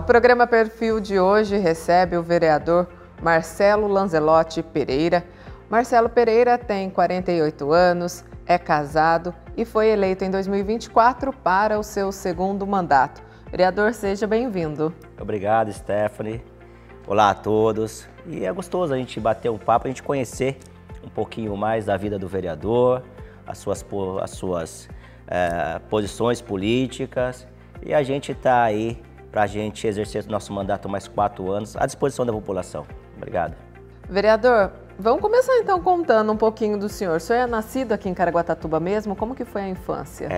programa Perfil de hoje recebe o vereador Marcelo Lanzelotti Pereira. Marcelo Pereira tem 48 anos, é casado e foi eleito em 2024 para o seu segundo mandato. Vereador, seja bem-vindo. Obrigado, Stephanie. Olá a todos. E é gostoso a gente bater um papo, a gente conhecer um pouquinho mais da vida do vereador, as suas posições políticas. E a gente está aí para a gente exercer nosso mandato mais 4 anos à disposição da população. Obrigado. Vereador, vamos começar então contando um pouquinho do senhor. O senhor é nascido aqui em Caraguatatuba mesmo? Como que foi a infância?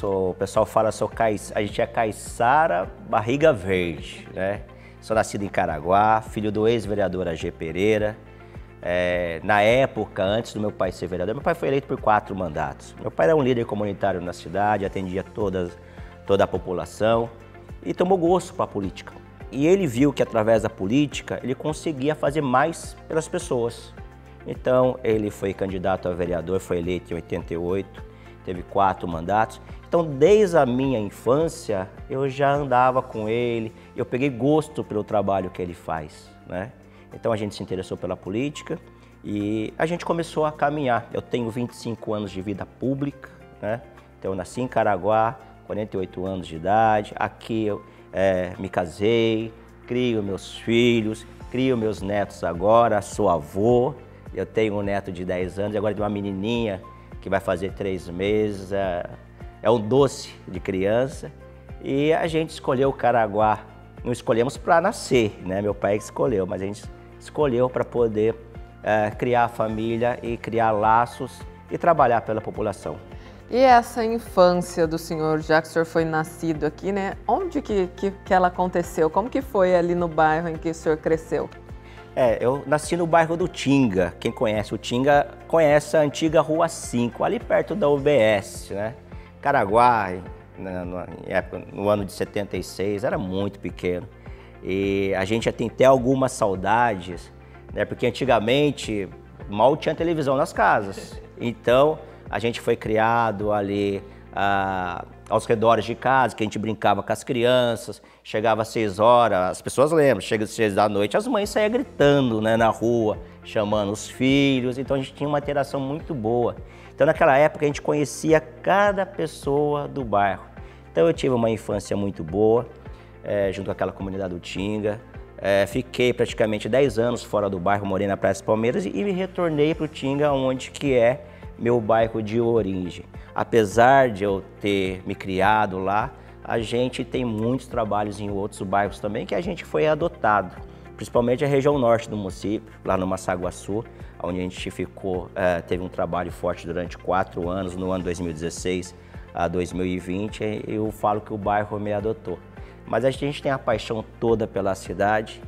O pessoal fala, a gente é caiçara barriga verde, né? Sou nascido em Caraguá, filho do ex-vereador A.G. Pereira. Na época, antes do meu pai ser vereador, meu pai foi eleito por 4 mandatos. Meu pai era um líder comunitário na cidade, atendia toda a população e tomou gosto para a política. E ele viu que através da política ele conseguia fazer mais pelas pessoas. Então ele foi candidato a vereador, foi eleito em 88, teve 4 mandatos. Então desde a minha infância eu já andava com ele, eu peguei gosto pelo trabalho que ele faz, né? Então a gente se interessou pela política e a gente começou a caminhar. Eu tenho 25 anos de vida pública, né? Então eu nasci em Caraguá, 48 anos de idade, aqui eu me casei, crio meus filhos, crio meus netos agora, sou avô, eu tenho um neto de 10 anos e agora tem uma menininha que vai fazer 3 meses, é um doce de criança. E a gente escolheu o Caraguá, não escolhemos para nascer, né? Meu pai que escolheu, mas a gente escolheu para poder criar a família e criar laços e trabalhar pela população. E essa infância do senhor, já que o senhor foi nascido aqui, né? Onde que ela aconteceu? Como que foi ali no bairro em que o senhor cresceu? Eu nasci no bairro do Tinga. Quem conhece o Tinga conhece a antiga Rua 5, ali perto da UBS, né? Caraguá, no ano de 76, era muito pequeno. E a gente já tem até algumas saudades, né? Porque antigamente mal tinha televisão nas casas. Então a gente foi criado ali aos redores de casa, que a gente brincava com as crianças, chegava às 6 horas, as pessoas lembram, chega às 6 da noite, as mães saíam gritando, né, na rua, chamando os filhos, então a gente tinha uma interação muito boa. Então naquela época a gente conhecia cada pessoa do bairro. Então eu tive uma infância muito boa, junto com aquela comunidade do Tinga. Fiquei praticamente 10 anos fora do bairro, morei na Praia das Palmeiras e me retornei para o Tinga, onde que é meu bairro de origem. Apesar de eu ter me criado lá, a gente tem muitos trabalhos em outros bairros também que a gente foi adotado, principalmente a região norte do município, lá no Massaguaçu, onde a gente ficou, teve um trabalho forte durante 4 anos, no ano 2016 a 2020, e eu falo que o bairro me adotou. Mas a gente tem a paixão toda pela cidade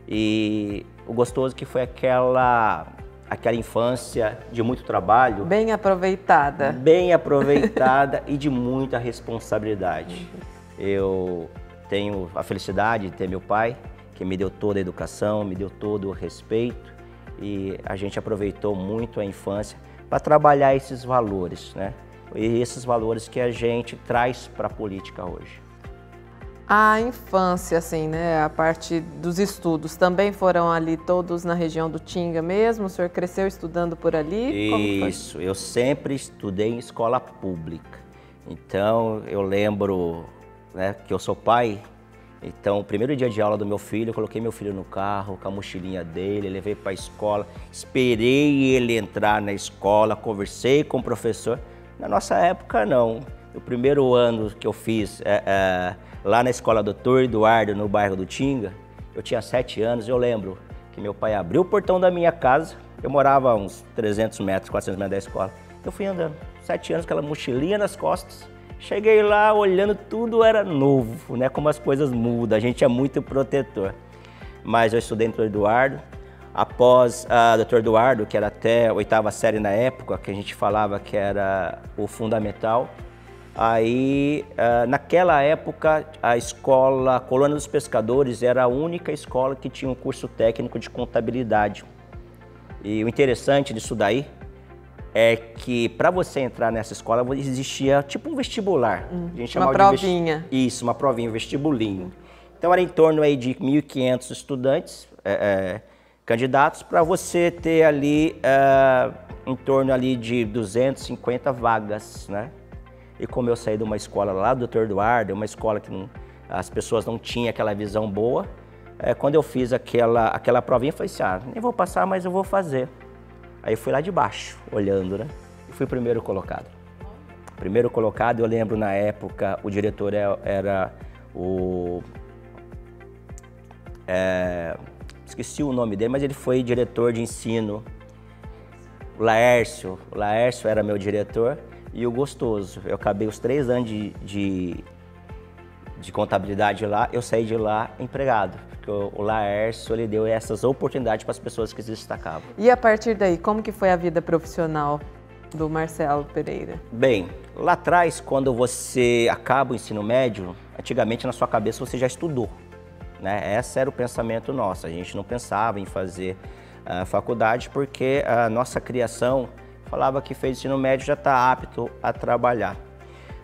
e o gostoso que foi aquela infância de muito trabalho. Bem aproveitada. Bem aproveitada e de muita responsabilidade. Eu tenho a felicidade de ter meu pai, que me deu toda a educação, me deu todo o respeito e a gente aproveitou muito a infância para trabalhar esses valores, né? E esses valores que a gente traz para a política hoje. A infância, assim, né, a parte dos estudos, também foram ali todos na região do Tinga mesmo? O senhor cresceu estudando por ali? Isso, eu sempre estudei em escola pública. Então, eu lembro, né, que eu sou pai. Então, o primeiro dia de aula do meu filho, eu coloquei meu filho no carro, com a mochilinha dele, levei para a escola, esperei ele entrar na escola, conversei com o professor. Na nossa época, não. O primeiro ano que eu fiz lá na escola Dr. Eduardo, no bairro do Tinga, eu tinha 7 anos, eu lembro que meu pai abriu o portão da minha casa, eu morava a uns 300 metros, 400 metros da escola, eu fui andando, 7 anos, aquela mochilinha nas costas, cheguei lá olhando, tudo era novo, né, como as coisas mudam, a gente é muito protetor. Mas eu estudei no Dr. Eduardo, após a Dr. Eduardo, que era até a 8ª série na época, que a gente falava que era o fundamental. Aí, naquela época, a escola Colônia dos Pescadores era a única escola que tinha um curso técnico de contabilidade. E o interessante disso daí é que para você entrar nessa escola existia tipo um vestibular. A gente uma provinha. Isso, uma provinha, um vestibulinho. Então era em torno aí de 1.500 estudantes, candidatos, para você ter ali em torno ali de 250 vagas, né? E como eu saí de uma escola lá do Dr. Eduardo, uma escola que as pessoas não tinham aquela visão boa, quando eu fiz aquela provinha, eu falei assim, nem vou passar, mas eu vou fazer. Aí eu fui lá de baixo, olhando, né? E fui primeiro colocado. Primeiro colocado, eu lembro na época, o diretor era o... esqueci o nome dele, mas ele foi diretor de ensino. O Laércio era meu diretor. E o Gostoso, eu acabei os 3 anos de contabilidade lá, eu saí de lá empregado, porque o Laércio, ele deu essas oportunidades para as pessoas que se destacavam. E a partir daí, como que foi a vida profissional do Marcelo Pereira? Bem, lá atrás, quando você acaba o ensino médio, antigamente na sua cabeça você já estudou, né? Esse era o pensamento nosso, a gente não pensava em fazer faculdade porque a nossa criação falava que fez ensino médio já está apto a trabalhar.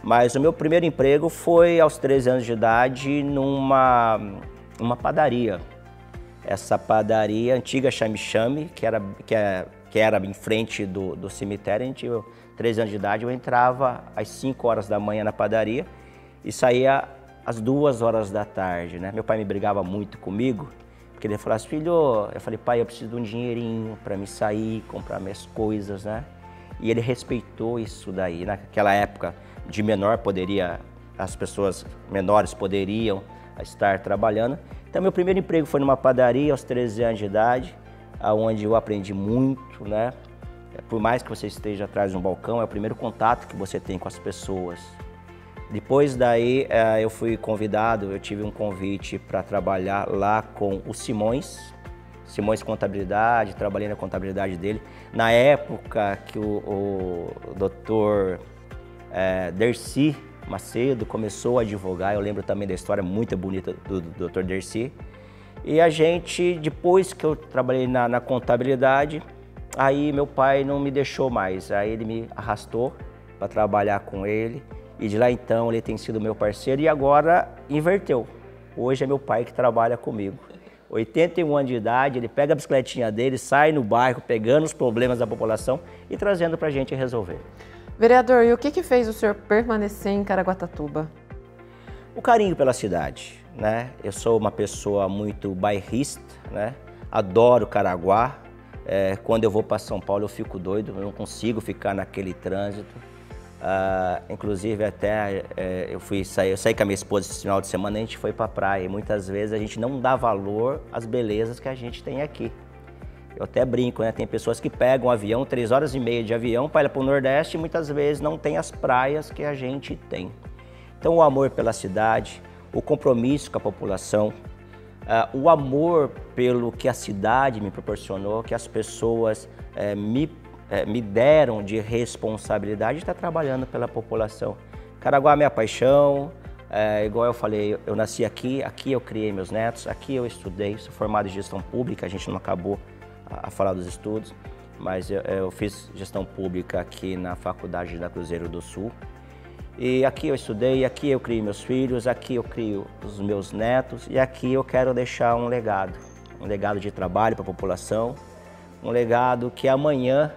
Mas o meu primeiro emprego foi aos 13 anos de idade numa padaria. Essa padaria, antiga Chame-Chame, que era em frente do cemitério. A gente, 13 anos de idade, eu entrava às 5 horas da manhã na padaria e saía às 2 horas da tarde, né? Meu pai me brigava muito comigo, porque ele falava assim, filho, eu falei, pai, eu preciso de um dinheirinho para me sair, comprar minhas coisas, né? E ele respeitou isso daí. Naquela época, de menor, as pessoas menores poderiam estar trabalhando. Então, meu primeiro emprego foi numa padaria aos 13 anos de idade, onde eu aprendi muito, né? Por mais que você esteja atrás de um balcão, é o primeiro contato que você tem com as pessoas. Depois daí, eu fui convidado, eu tive um convite para trabalhar lá com o Simões Contabilidade, trabalhei na contabilidade dele. Na época que o doutor Dercy Macedo começou a advogar, eu lembro também da história muito bonita do doutor Dercy. E a gente, depois que eu trabalhei na contabilidade, aí meu pai não me deixou mais, aí ele me arrastou para trabalhar com ele. E de lá então ele tem sido meu parceiro e agora inverteu. Hoje é meu pai que trabalha comigo. 81 anos de idade, ele pega a bicicletinha dele, sai no bairro pegando os problemas da população e trazendo para a gente resolver. Vereador, e o que fez o senhor permanecer em Caraguatatuba? O carinho pela cidade, né? Eu sou uma pessoa muito bairrista, né? Adoro Caraguá. Quando eu vou para São Paulo eu fico doido, eu não consigo ficar naquele trânsito. Inclusive até eu saí com a minha esposa esse final de semana, a gente foi para a praia e muitas vezes a gente não dá valor às belezas que a gente tem aqui. Eu até brinco, né? Tem pessoas que pegam um avião, 3 horas e meia de avião para ir para o Nordeste e muitas vezes não tem as praias que a gente tem. Então o amor pela cidade, o compromisso com a população, o amor pelo que a cidade me proporcionou, que as pessoas me deram de responsabilidade de estar trabalhando pela população. Caraguá é minha paixão, igual eu falei, eu nasci aqui eu criei meus netos, aqui eu estudei, sou formado em gestão pública, a gente não acabou a falar dos estudos, mas eu fiz gestão pública aqui na Faculdade da Cruzeiro do Sul. E aqui eu estudei, aqui eu criei meus filhos, aqui eu crio os meus netos e aqui eu quero deixar um legado de trabalho para a população, um legado que amanhã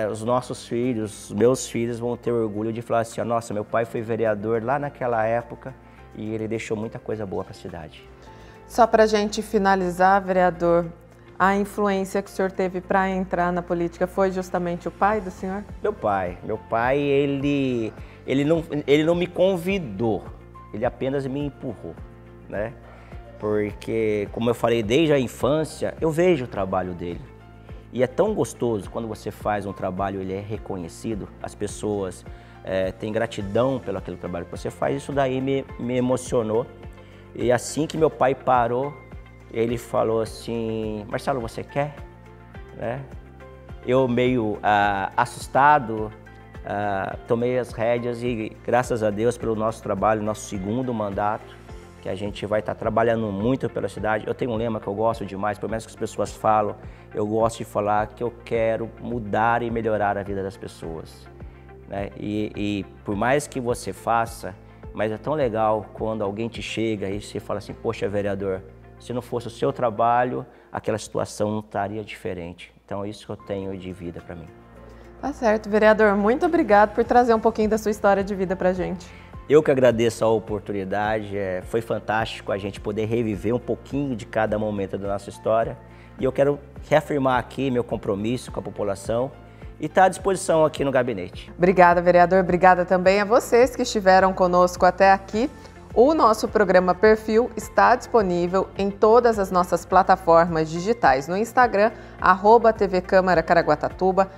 os nossos filhos, os meus filhos vão ter orgulho de falar assim, nossa, meu pai foi vereador lá naquela época e ele deixou muita coisa boa para a cidade. Só para a gente finalizar, vereador, a influência que o senhor teve para entrar na política foi justamente o pai do senhor? Meu pai, ele não me convidou, ele apenas me empurrou, né? Porque, como eu falei, desde a infância, eu vejo o trabalho dele. E é tão gostoso quando você faz um trabalho, ele é reconhecido, as pessoas têm gratidão pelo aquele trabalho que você faz, isso daí me emocionou. E assim que meu pai parou, ele falou assim, Marcelo, você quer? Né? Eu meio assustado, tomei as rédeas e graças a Deus pelo nosso trabalho, nosso segundo mandato, que a gente vai estar trabalhando muito pela cidade. Eu tenho um lema que eu gosto demais, por mais que as pessoas falam, eu gosto de falar que eu quero mudar e melhorar a vida das pessoas. Né? E por mais que você faça, mas é tão legal quando alguém te chega e você fala assim, poxa, vereador, se não fosse o seu trabalho, aquela situação não estaria diferente. Então é isso que eu tenho de vida para mim. Tá certo, vereador. Muito obrigado por trazer um pouquinho da sua história de vida pra gente. Eu que agradeço a oportunidade, foi fantástico a gente poder reviver um pouquinho de cada momento da nossa história. E eu quero reafirmar aqui meu compromisso com a população e estar à disposição aqui no gabinete. Obrigada, vereador. Obrigada também a vocês que estiveram conosco até aqui. O nosso programa Perfil está disponível em todas as nossas plataformas digitais. No Instagram, @TV Câmara Caraguatatuba,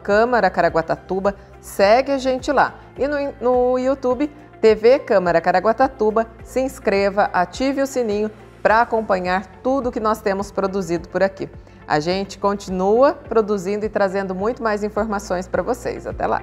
@Câmara Caraguatatuba. Segue a gente lá. E no YouTube, TV Câmara Caraguatatuba. Se inscreva, ative o sininho para acompanhar tudo que nós temos produzido por aqui. A gente continua produzindo e trazendo muito mais informações para vocês. Até lá!